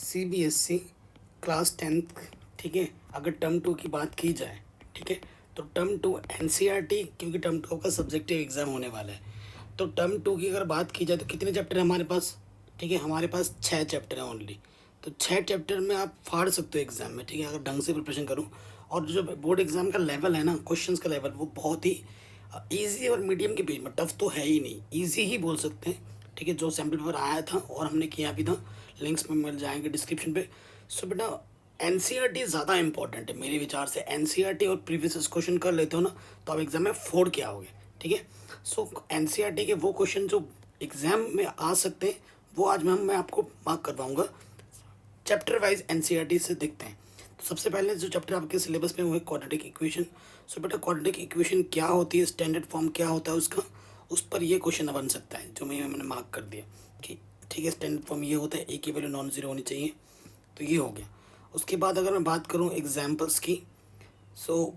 CBSE class 10th, ठीक है, अगर टर्म 2 की बात की जाए, ठीक है, तो टर्म 2 एनसीईआरटी, क्योंकि टर्म 2 का सब्जेक्टिव एग्ज़ाम होने वाला है, तो टर्म 2 की अगर बात की जाए तो कितने चैप्टर हैं हमारे पास? ठीक है, हमारे पास 6 चैप्टर हैं ओनली। तो 6 चैप्टर में आप फाड़ सकते हो एग्ज़ाम में, ठीक है, अगर ढंग से प्रिपरेशन करूँ। और जो बोर्ड एग्ज़ाम का लेवल है ना, क्वेश्चंस का लेवल, वो बहुत ही ईजी और मीडियम के बीच में, टफ तो है ही नहीं, ईजी ही बोल सकते हैं। ठीक है, जो सैम्पल पेपर आया था और हमने किया भी था, लिंक्स में मिल जाएंगे डिस्क्रिप्शन पे। सो बेटा एनसीईआरटी ज़्यादा इंपॉर्टेंट है मेरे विचार से। एनसीईआरटी और प्रीवियस क्वेश्चन कर लेते हो ना, तो आप एग्ज़ाम में फोड़ के आओगे। ठीक है, सो एनसीईआरटी के वो क्वेश्चन जो एग्ज़ाम में आ सकते हैं, वो आज मैं आपको मार्क करवाऊँगा। चैप्टर वाइज एनसीईआरटी से देखते हैं। तो सबसे पहले जो चैप्टर आपके सिलेबस में वो है क्वाड्रेटिक इक्वेशन। सो बेटा क्वाड्रेटिक इक्वेशन क्या होती है, स्टैंडर्ड फॉर्म क्या होता है उसका, उस पर ये क्वेश्चन बन सकता है, जो मैंने मार्क कर दिया कि ठीक है, स्टैंडर्ड फॉर्म ये होता है, ए की वैल्यू नॉन ज़ीरो होनी चाहिए। तो ये हो गया। उसके बाद अगर मैं बात करूँ एग्जाम्पल्स की, सो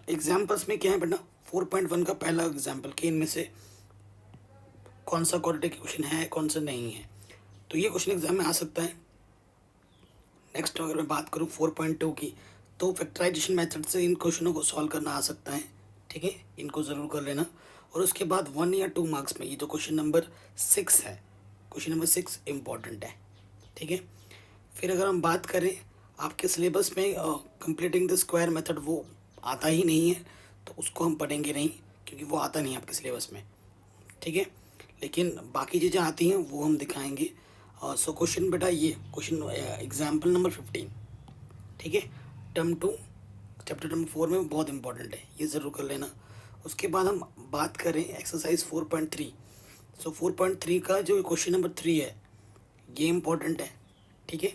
एग्जाम्पल्स में क्या है बेटा, 4.1 का पहला एग्जाम्पल कि इनमें से कौन सा क्वाड्रेटिक इक्वेशन है, कौन सा नहीं है। तो ये क्वेश्चन एग्जाम में आ सकता है। नेक्स्ट अगर मैं बात करूँ 4.2 की, तो फैक्टराइजेशन मेथड से इन क्वेश्चनों को सॉल्व करना आ सकता है। ठीक है, इनको ज़रूर कर लेना। और उसके बाद 1 या 2 मार्क्स में ये जो क्वेश्चन नंबर 6 है, क्वेश्चन नंबर 6 इम्पॉर्टेंट है। ठीक है, फिर अगर हम बात करें आपके सिलेबस में कंप्लीटिंग द स्क्वायर मेथड, वो आता ही नहीं है, तो उसको हम पढ़ेंगे नहीं, क्योंकि वो आता नहीं है आपके सिलेबस में। ठीक है, लेकिन बाकी चीज़ें आती हैं, वो हम दिखाएंगे। सो क्वेश्चन बेटा ये क्वेश्चन एग्जाम्पल नंबर 15, ठीक है, टर्म 2 चैप्टर नंबर 4 में बहुत इंपॉर्टेंट है, ये ज़रूर कर लेना। उसके बाद हम बात करें एक्सरसाइज 4.3। सो 4.3 का जो क्वेश्चन नंबर 3 है, ये इम्पॉर्टेंट है। ठीक है,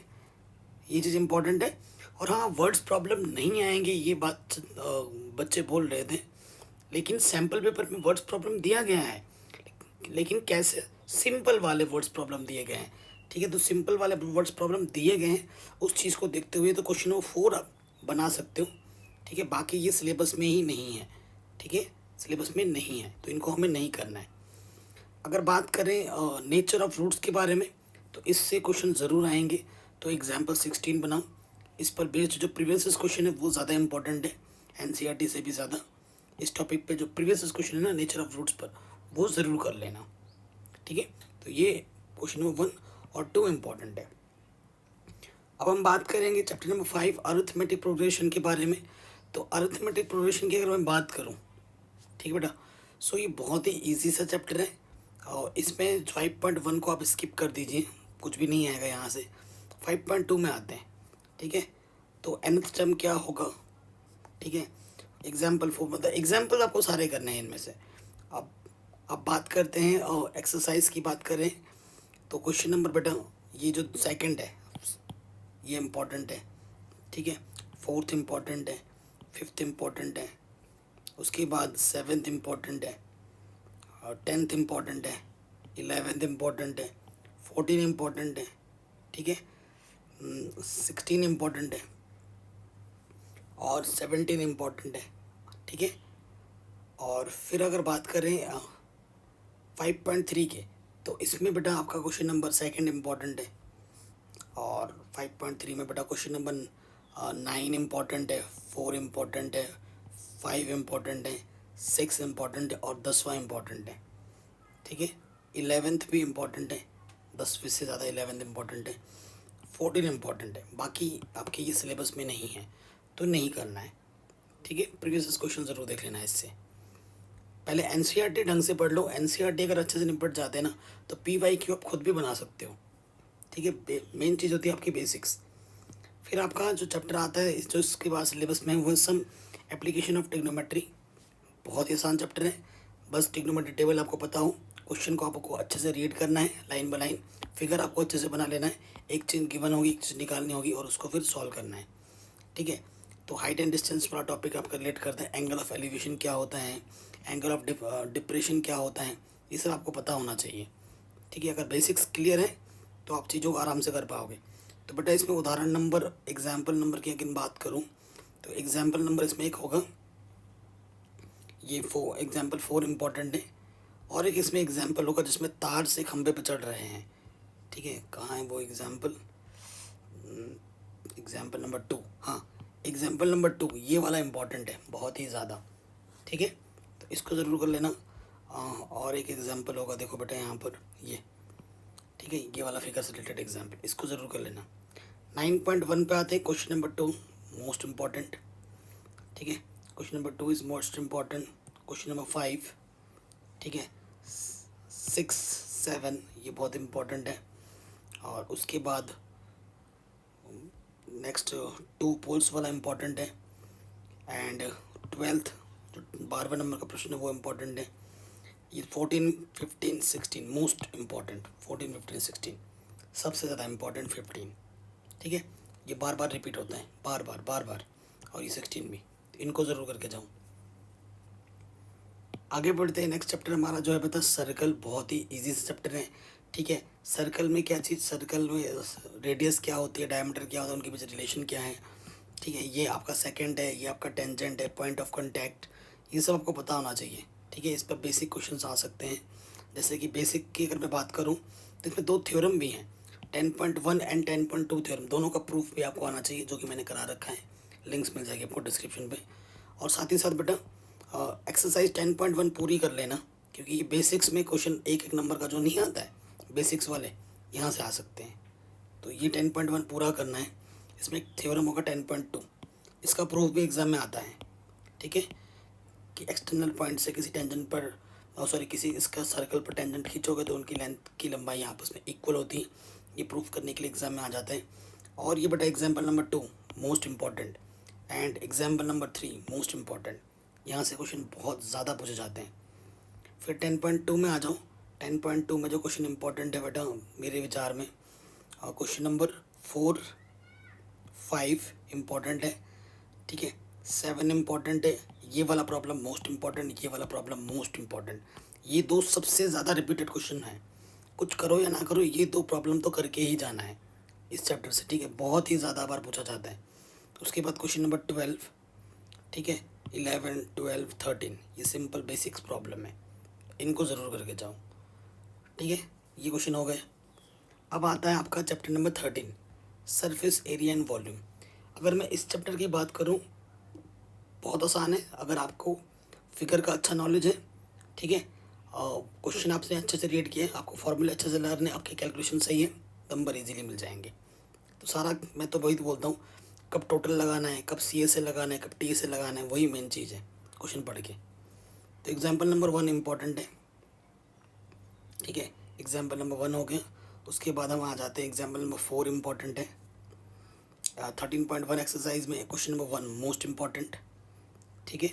ये चीज़ इम्पॉर्टेंट है। और हाँ, वर्ड्स प्रॉब्लम नहीं आएंगे, ये बात बच्चे बोल रहे थे, लेकिन सैम्पल पेपर में वर्ड्स प्रॉब्लम दिया गया है, लेकिन कैसे, सिंपल वाले वर्ड्स प्रॉब्लम दिए गए हैं। ठीक है, तो सिंपल वाले वर्ड्स प्रॉब्लम दिए गए हैं, उस चीज़ को देखते हुए तो क्वेश्चन नंबर 4 आप बना सकते हो। ठीक है, बाकी ये सिलेबस में ही नहीं है। ठीक है, सिलेबस में नहीं है, तो इनको हमें नहीं करना है। अगर बात करें नेचर ऑफ रूट्स के बारे में, तो इससे क्वेश्चन ज़रूर आएंगे। तो एग्जाम्पल 16 बनाओ, इस पर बेस्ड जो प्रीवियस क्वेश्चन है वो ज़्यादा इंपॉर्टेंट है, एनसीईआरटी से भी ज़्यादा। इस टॉपिक पे जो प्रीवियस क्वेश्चन है ना नेचर ऑफ रूट्स पर, वो ज़रूर कर लेना। ठीक है, तो ये क्वेश्चन नंबर 1 और 2 इम्पॉर्टेंट है। अब हम बात करेंगे चैप्टर नंबर 5 अरिथमेटिक प्रोग्रेशन के बारे में। तो अरिथमेटिक प्रोग्रेशन की अगर मैं बात करूं, ठीक है बेटा, सो ये बहुत ही इजी सा चैप्टर है, और इसमें 5.1 को आप स्किप कर दीजिए, कुछ भी नहीं आएगा यहाँ से। 5.2 में आते हैं। ठीक है, तो nth टर्म क्या होगा। ठीक है, एग्जाम्पल 4, मतलब एग्जाम्पल आपको सारे करने हैं इनमें से। अब बात करते हैं और एक्सरसाइज की बात करें, तो क्वेश्चन नंबर बेटा ये जो सेकंड है ये इम्पोर्टेंट है। ठीक है, 4th इम्पोर्टेंट है, 5th इम्पोर्टेंट है, उसके बाद 7th इम्पोर्टेंट है, और 10th इम्पोर्टेंट है, 11th इम्पोर्टेंट है, 14 इम्पोर्टेंट है। ठीक है, 16 इम्पोर्टेंट है, और 17 इम्पोर्टेंट है। ठीक है, और फिर अगर बात करें 5.3 के, तो इसमें बेटा आपका क्वेश्चन नंबर 2 इम्पॉर्टेंट है, और 5.3 में बेटा क्वेश्चन नंबर 9 इम्पॉर्टेंट है, 4 इम्पॉर्टेंट है, 5 इम्पॉर्टेंट है, 6 इम्पॉर्टेंट है, और 10वां इम्पॉर्टेंट है। ठीक है, 11th भी इम्पॉर्टेंट है, 10वीं से ज़्यादा 11th इम्पॉर्टेंट है, 14 इम्पॉर्टेंट है। बाकी आपके ये सिलेबस में नहीं है, तो नहीं करना है। ठीक है, प्रीवियस क्वेश्चन ज़रूर देख लेना है इससे पहले। एनसीईआरटी ढंग से पढ़ लो, एनसीईआरटी अगर अच्छे से निपट जाते हैं ना, तो पीवाईक्यू आप खुद भी बना सकते हो। ठीक है, मेन चीज़ होती है आपकी बेसिक्स। फिर आपका जो चैप्टर आता है जो इसके बाद सिलेबस में, वो सम एप्लीकेशन ऑफ टिग्नोमेट्री। बहुत ही आसान चैप्टर है, बस टिग्नोमेट्री टेबल आपको पता हो, क्वेश्चन को आपको अच्छे से रीड करना है लाइन बाय लाइन, फिगर आपको अच्छे से बना लेना है, एक चीज़ गिवन होगी, एक चीज़ निकालनी होगी, और उसको फिर सॉल्व करना है। ठीक है, तो हाइट एंड डिस्टेंस वाला टॉपिक आपका रिलेट करता है, एंगल ऑफ एलिवेशन क्या होता है, एंगल ऑफ डिप्रेशन क्या होता है, ये सब आपको पता होना चाहिए। ठीक है, अगर बेसिक्स क्लियर है तो आप चीज़ों को आराम से कर पाओगे। तो बेटा इसमें उदाहरण नंबर, एग्जाम्पल नंबर की अगर बात करूँ, तो एग्जाम्पल नंबर इसमें एक होगा, ये एग्जाम्पल 4 इम्पॉर्टेंट है, और एक इसमें एग्जाम्पल होगा जिसमें तार से खंभे पर चढ़ रहे हैं। ठीक है, कहाँ है वो एग्जाम्पल, एग्जाम्पल नंबर 2, हाँ एग्जाम्पल नंबर 2 ये वाला इम्पॉर्टेंट है बहुत ही ज़्यादा, ठीक है, तो इसको ज़रूर कर लेना। और एक एग्जाम्पल होगा, देखो बेटा यहाँ पर ये, ठीक है, ये वाला फिगर से रिलेटेड एग्जाम्पल, इसको ज़रूर कर लेना। 9.1 पे आते हैं, क्वेश्चन नंबर 2 मोस्ट इम्पॉर्टेंट, ठीक है, question number 2 is most important. Question number 5, ठीक है, 6, 7 ये बहुत इम्पॉर्टेंट है। और उसके बाद नेक्स्ट 2 पोल्स वाला इम्पॉर्टेंट है। एंड 12th जो 12वें नंबर का प्रश्न है वो इम्पॉर्टेंट है। ये 14, 15, 16 मोस्ट इम्पॉर्टेंट, 14, 15, 16 सबसे ज़्यादा इम्पॉर्टेंट 15, ठीक है, ये बार बार रिपीट होता है, बार बार, और ये 16 भी, तो इनको ज़रूर करके जाऊँ। आगे बढ़ते हैं, नेक्स्ट चैप्टर हमारा जो है बता सर्कल, बहुत ही इजी से चैप्टर है, ठीक है। सर्कल में क्या चीज़, सर्कल में रेडियस क्या होती है, डायमीटर क्या होता है, उनके बीच रिलेशन क्या है, ठीक है, ये आपका सेकंड है, ये आपका टेंजेंट है, पॉइंट ऑफ कांटेक्ट, ये सब आपको पता होना चाहिए, ठीक है। इस पर बेसिक क्वेश्चंस आ सकते हैं, जैसे कि बेसिक की अगर मैं बात करूँ तो इसमें 2 थ्योरम भी हैं, 10.1 एंड 10.2 थ्योरम, दोनों का प्रूफ भी आपको आना चाहिए, जो कि मैंने करा रखा है, लिंक्स मिल जाएगी आपको डिस्क्रिप्शन पे। और साथ ही साथ बेटा एक्सरसाइज 10.1 पूरी कर लेना, क्योंकि ये बेसिक्स में क्वेश्चन एक एक नंबर का जो नहीं आता है, बेसिक्स वाले यहाँ से आ सकते हैं, तो ये 10.1 पूरा करना है। इसमें एक थ्योरम होगा 10.2, इसका प्रूफ भी एग्ज़ाम में आता है, ठीक है, कि एक्सटर्नल पॉइंट से किसी टेंजेंट पर, सॉरी किसी इसका सर्कल पर टेंजेंट खींचोगे तो उनकी लेंथ की लंबाई आपस में इक्वल होती है, ये प्रूफ करने के लिए एग्ज़ाम में आ जाता है। और ये बेटा example number 2 most important and example number 3 most important, यहाँ से क्वेश्चन बहुत ज़्यादा पूछे जाते हैं। फिर 10.2 में आ जाओ, 10.2 में जो क्वेश्चन इंपॉर्टेंट है बेटा मेरे विचार में, क्वेश्चन नंबर 4, 5 इम्पॉर्टेंट है, ठीक है, 7 इम्पॉर्टेंट है, ये वाला प्रॉब्लम मोस्ट इम्पॉर्टेंट, ये वाला प्रॉब्लम मोस्ट इम्पॉर्टेंट, ये 2 सबसे ज़्यादा रिपीटेड क्वेश्चन है, कुछ करो या ना करो ये 2 प्रॉब्लम तो करके ही जाना है इस चैप्टर से, ठीक है, बहुत ही ज़्यादा बार पूछा जाता है। उसके बाद क्वेश्चन नंबर 12, ठीक है, 11, 12, 13 ये सिंपल बेसिक्स प्रॉब्लम है, इनको ज़रूर करके जाओ, ठीक है, ये क्वेश्चन हो गए। अब आता है आपका chapter number 13 surface area and volume. अगर मैं इस चैप्टर की बात करूं बहुत आसान है, अगर आपको फिगर का अच्छा नॉलेज है, ठीक है, क्वेश्चन आपसे अच्छे से रीड किए, आपको फॉर्मूले अच्छे से लर्न है, आपके कैलकुलेशन सही है, नंबर इजीली मिल जाएंगे। तो सारा मैं तो वही बोलता हूँ, कब टोटल लगाना है, कब सी ए से लगाना है, कब टी ए से लगाना है, वही मेन चीज़ है क्वेश्चन पढ़ के। तो एग्जाम्पल नंबर 1 इम्पॉर्टेंट है, ठीक है, एग्जाम्पल नंबर 1 हो गया। उसके बाद हम आ जाते हैं एग्जाम्पल नंबर 4 इम्पॉर्टेंट है, 13.1 एक्सरसाइज में क्वेश्चन नंबर 1 मोस्ट इम्पॉर्टेंट, ठीक है,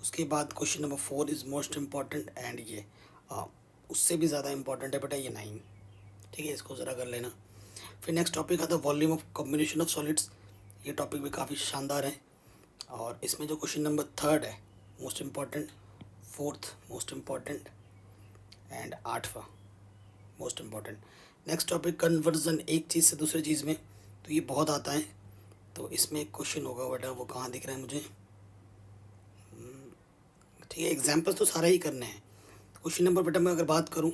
उसके बाद question number 4 is most important and ये उससे भी ज़्यादा इम्पॉर्टेंट है बेटा ये 9, ठीक है, इसको ज़रा कर लेना। फिर नेक्स्ट टॉपिक आता है volume of combination of solids, ये टॉपिक भी काफ़ी शानदार है, और इसमें जो क्वेश्चन नंबर 3 है most important, 4th most important and 8वां most important. Next topic conversion, एक चीज़ से दूसरे चीज़ में, तो ये बहुत आता है, तो इसमें एक क्वेश्चन होगा बेटा, वो कहाँ दिख रहा है मुझे, ठीक है, एग्जाम्पल्स तो सारे ही करने हैं। क्वेश्चन नंबर बेटा मैं अगर बात करूँ,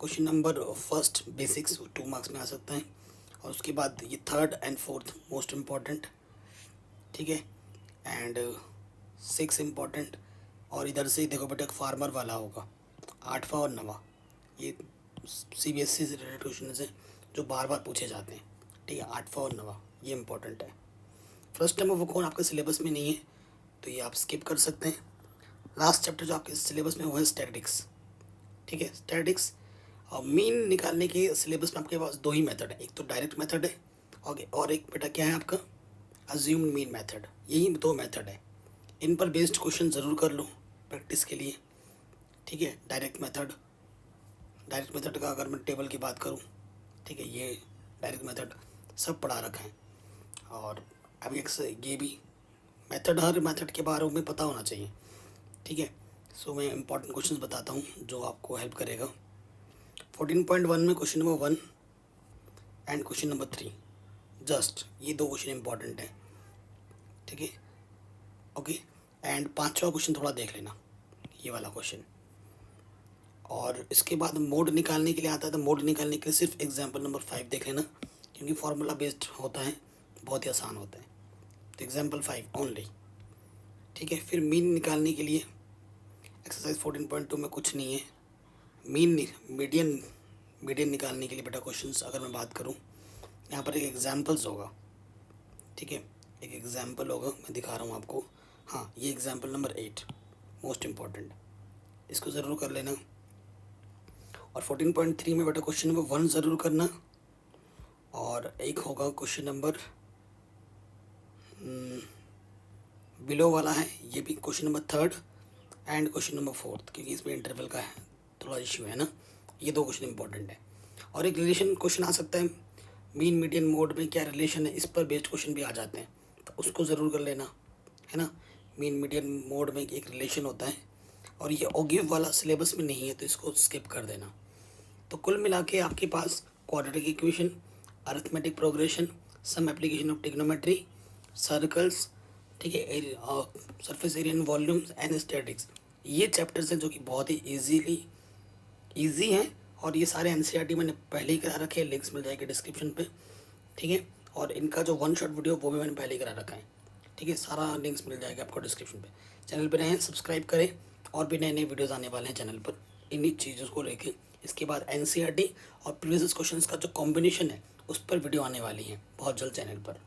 question number first basics 2 marks में आ सकता है, और उसके बाद ये 3rd and 4th most important, ठीक है, एंड 6 इम्पॉर्टेंट, और इधर से देखो बेटा एक फार्मर वाला होगा 8वां और 9वां, ये CBSE से रिलेटेड क्वेश्चन है जो बार बार पूछे जाते हैं, ठीक है, 8वां और 9वां ये इंपॉर्टेंट है। फर्स्ट टाइम वो कौन आपके सिलेबस में नहीं है तो ये आप स्किप कर सकते हैं। लास्ट चैप्टर जो आपके सिलेबस में वो है स्टैटिक्स, ठीक है, स्टैटिक्स और मीन निकालने के सिलेबस में आपके पास 2 ही मेथड है, एक तो डायरेक्ट मेथड है और एक बेटा क्या है आपका अज्यूम्ड मीन मेथड, यही 2 मेथड है। इन पर बेस्ड क्वेश्चन ज़रूर कर लो प्रैक्टिस के लिए, ठीक है। डायरेक्ट मेथड का अगर मैं टेबल की बात करूँ, ठीक है, ये डायरेक्ट मेथड सब पढ़ा रखा है, और अभी ये भी मेथड, हर मेथड के बारे में पता होना चाहिए, ठीक है। सो मैं इंपॉर्टेंट क्वेश्चंस बताता हूँ जो आपको हेल्प करेगा। 14.1 में question number 1 and question number 3, just ये 2 क्वेश्चन इंपॉर्टेंट है, ठीक है, ओके। एंड 5वां क्वेश्चन थोड़ा देख लेना, ये वाला क्वेश्चन। और इसके बाद मोड निकालने के लिए आता है, तो मोड निकालने के लिए सिर्फ एग्जाम्पल नंबर 5 देख लेना, क्योंकि फार्मूला बेस्ड होता है, बहुत ही आसान होता है। तो एग्जाम्पल 5 ओनली, ठीक है। फिर मीन निकालने के लिए एक्सरसाइज 14.2 में कुछ नहीं है। मीडियन निकालने के लिए बेटा क्वेश्चंस अगर मैं बात करूं, यहाँ पर एक एग्जाम्पल्स होगा, ठीक है। एक एग्जाम्पल होगा, मैं दिखा रहा हूँ आपको। हाँ, ये एग्जाम्पल नंबर 8 मोस्ट इम्पॉर्टेंट, इसको ज़रूर कर लेना। और 14.3 में बेटा क्वेश्चन नंबर 1 ज़रूर करना, और एक होगा क्वेश्चन नंबर बिलो वाला है, ये भी question number 3 and question number 4, क्योंकि इसमें इंटरवल का है थोड़ा इशू है ना। ये 2 क्वेश्चन इंपॉर्टेंट है। और एक रिलेशन क्वेश्चन आ सकता है, मीन मीडियन मोड में क्या रिलेशन है, इस पर बेस्ड क्वेश्चन भी आ जाते हैं, तो उसको ज़रूर कर लेना, है ना। मीन मीडियन मोड में एक रिलेशन होता है, और ये ओगिव वाला सिलेबस में नहीं है, तो इसको स्किप कर देना। तो कुल मिला के आपके पास quadratic equation, arithmetic progression, some application of trigonometry, circles, ठीक है, surface area and volumes and statistics, ये चैप्टर्स हैं जो कि बहुत ही ईजी हैं। और ये सारे एनसीईआरटी मैंने पहले ही करा रखे हैं, लिंक्स मिल जाएंगे डिस्क्रिप्शन पे, ठीक है। और इनका जो 1 शॉट वीडियो वो भी मैंने पहले ही करा रखा है, ठीक है। सारा लिंक्स मिल जाएगा आपको डिस्क्रिप्शन पे। चैनल पर रहें, सब्सक्राइब करें, और भी नए नए वीडियोज़ आने वाले हैं चैनल पर इन्हीं चीज़ों को लेके। इसके बाद एनसीईआरटी और प्रीवियस क्वेश्चंस का जो कॉम्बिनेशन है उस पर वीडियो आने वाली है बहुत जल्द चैनल पर।